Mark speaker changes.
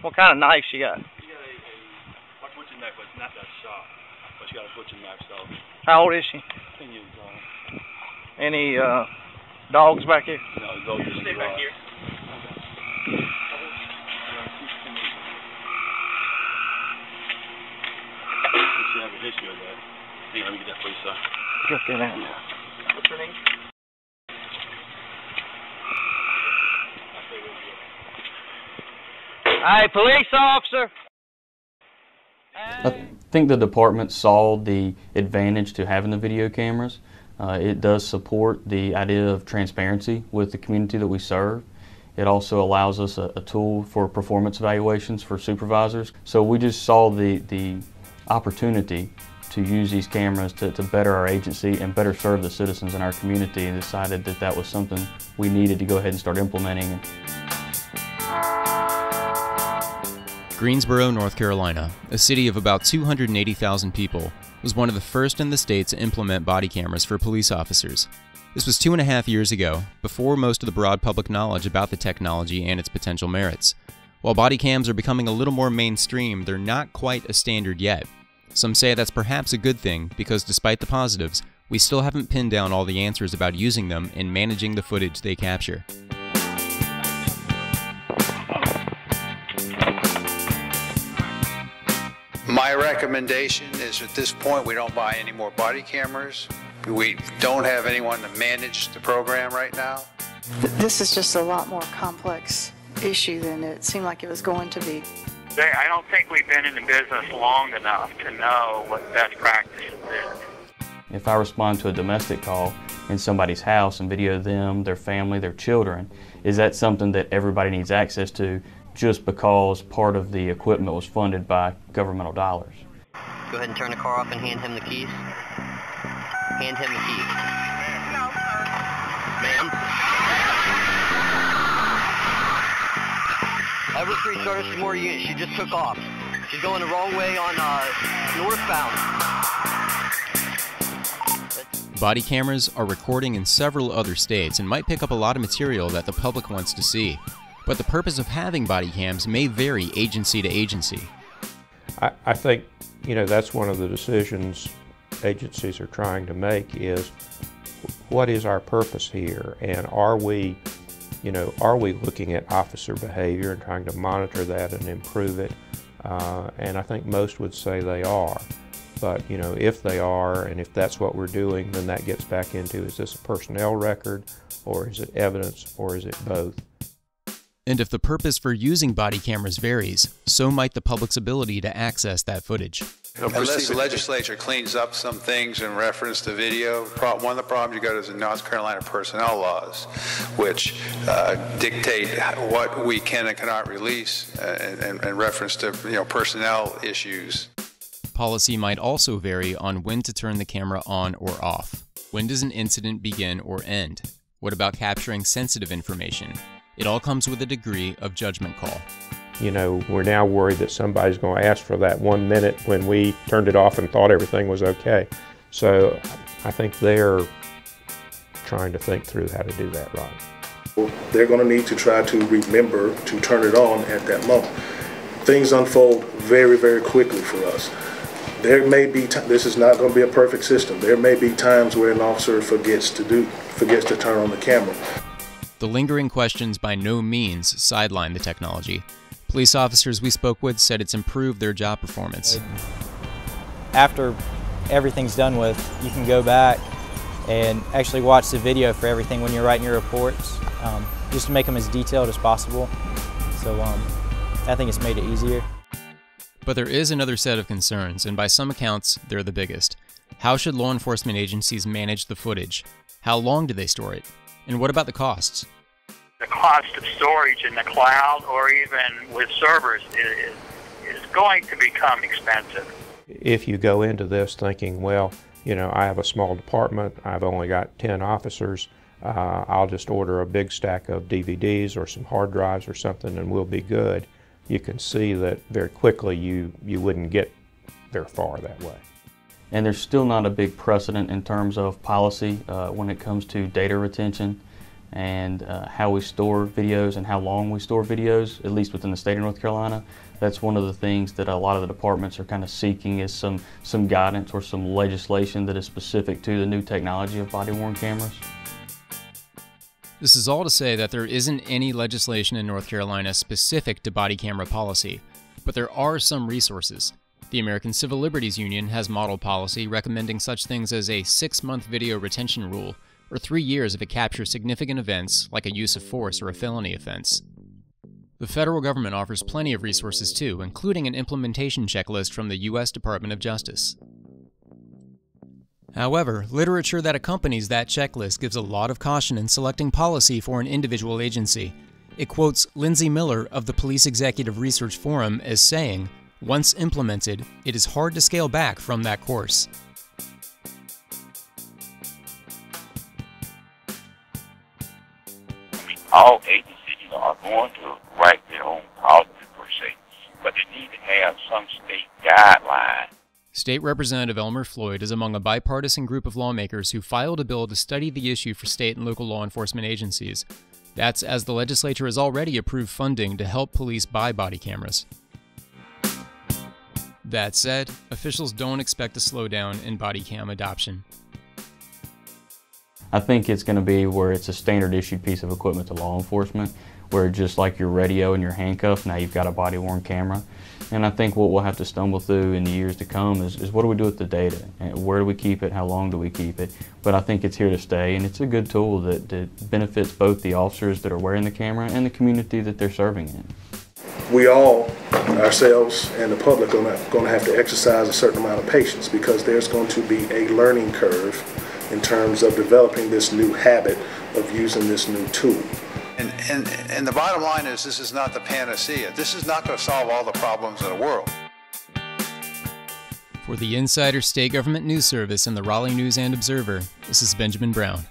Speaker 1: What kind of knife she got?
Speaker 2: She got a butcher knife, but it's not that sharp. But she got a butcher knife, so.
Speaker 1: How old is she?
Speaker 2: 10 years old.
Speaker 1: Any dogs back here?
Speaker 2: No, go just stay back here. She has a history of that. Hang on, let me get that for you, sir.
Speaker 1: Just get in.
Speaker 2: What's her name?
Speaker 1: Hey, police officer!
Speaker 3: I think the department saw the advantage to having the video cameras. It does support the idea of transparency with the community that we serve. It also allows us a tool for performance evaluations for supervisors. So we just saw the opportunity to use these cameras to better our agency and better serve the citizens in our community, and decided that that was something we needed to go ahead and start implementing.
Speaker 4: Greensboro, North Carolina, a city of about 280,000 people, was one of the first in the state to implement body cameras for police officers. This was 2.5 years ago, before most of the broad public knowledge about the technology and its potential merits. While body cams are becoming a little more mainstream, they're not quite a standard yet. Some say that's perhaps a good thing, because despite the positives, we still haven't pinned down all the answers about using them and managing the footage they capture.
Speaker 5: My recommendation is at this point we don't buy any more body cameras. We don't have anyone to manage the program right now.
Speaker 6: This is just a lot more complex issue than it seemed like it was going to be.
Speaker 7: I don't think we've been in the business long enough to know what best practices is.
Speaker 3: If I respond to a domestic call in somebody's house and video them, their family, their children, is that something that everybody needs access to just because part of the equipment was funded by governmental dollars?
Speaker 8: Go ahead and turn the car off and hand him the keys. Hand him the keys.
Speaker 7: No, sir.
Speaker 8: Ma'am? Everest restarted some more units. She just took off. She's going the wrong way on northbound.
Speaker 4: Body cameras are recording in several other states and might pick up a lot of material that the public wants to see. But the purpose of having body cams may vary agency to agency.
Speaker 9: I think, that's one of the decisions agencies are trying to make is, what is our purpose here? And are we looking at officer behavior and trying to monitor that and improve it? And I think most would say they are. But, if they are, and if that's what we're doing, then that gets back into, is this a personnel record, or is it evidence, or is it both?
Speaker 4: And if the purpose for using body cameras varies, so might the public's ability to access that footage.
Speaker 5: Unless the legislature cleans up some things in reference to video, one of the problems you got is the North Carolina personnel laws, which dictate what we can and cannot release in reference to personnel issues.
Speaker 4: Policy might also vary on when to turn the camera on or off. When does an incident begin or end? What about capturing sensitive information? It all comes with a degree of judgment call.
Speaker 9: We're now worried that somebody's going to ask for that 1 minute when we turned it off and thought everything was okay. So I think they're trying to think through how to do that right.
Speaker 10: They're going to need to try to remember to turn it on at that moment. Things unfold very, very quickly for us. There may be, this is not going to be a perfect system. There may be times where an officer forgets to turn on the camera.
Speaker 4: The lingering questions by no means sideline the technology. Police officers we spoke with said it's improved their job performance.
Speaker 11: After everything's done with, you can go back and actually watch the video for everything when you're writing your reports, just to make them as detailed as possible. So I think it's made it easier.
Speaker 4: But there is another set of concerns, and by some accounts, they're the biggest. How should law enforcement agencies manage the footage? How long do they store it? And what about the costs?
Speaker 7: The cost of storage in the cloud or even with servers is going to become expensive.
Speaker 9: If you go into this thinking, well, I have a small department, I've only got 10 officers, I'll just order a big stack of DVDs or some hard drives or something and we'll be good, you can see that very quickly you wouldn't get very far that way.
Speaker 3: And there's still not a big precedent in terms of policy when it comes to data retention. and how we store videos and how long we store videos, at least within the state of North Carolina. That's one of the things that a lot of the departments are kind of seeking, is some guidance or some legislation that is specific to the new technology of body-worn cameras.
Speaker 4: This is all to say that there isn't any legislation in North Carolina specific to body camera policy, but there are some resources. The American Civil Liberties Union has model policy recommending such things as a 6-month video retention rule, or 3 years if it captures significant events like a use of force or a felony offense. The federal government offers plenty of resources too, including an implementation checklist from the U.S. Department of Justice. However, literature that accompanies that checklist gives a lot of caution in selecting policy for an individual agency. It quotes Lindsay Miller of the Police Executive Research Forum as saying, "Once implemented, it is hard to scale back from that course."
Speaker 12: All agencies are going to write their own policy per se, but they need to have some state guidelines.
Speaker 4: State Representative Elmer Floyd is among a bipartisan group of lawmakers who filed a bill to study the issue for state and local law enforcement agencies. That's as the legislature has already approved funding to help police buy body cameras. That said, officials don't expect a slowdown in body cam adoption.
Speaker 3: I think it's going to be where it's a standard issued piece of equipment to law enforcement, where just like your radio and your handcuff, now you've got a body-worn camera. And I think what we'll have to stumble through in the years to come is what do we do with the data? And where do we keep it? How long do we keep it? But I think it's here to stay, and it's a good tool that benefits both the officers that are wearing the camera and the community that they're serving in.
Speaker 10: We all, ourselves and the public, are going to have to exercise a certain amount of patience, because there's going to be a learning curve in terms of developing this new habit of using this new tool.
Speaker 5: And the bottom line is, this is not the panacea. This is not going to solve all the problems in the world.
Speaker 4: For the Insider State Government News Service and the Raleigh News and Observer, this is Benjamin Brown.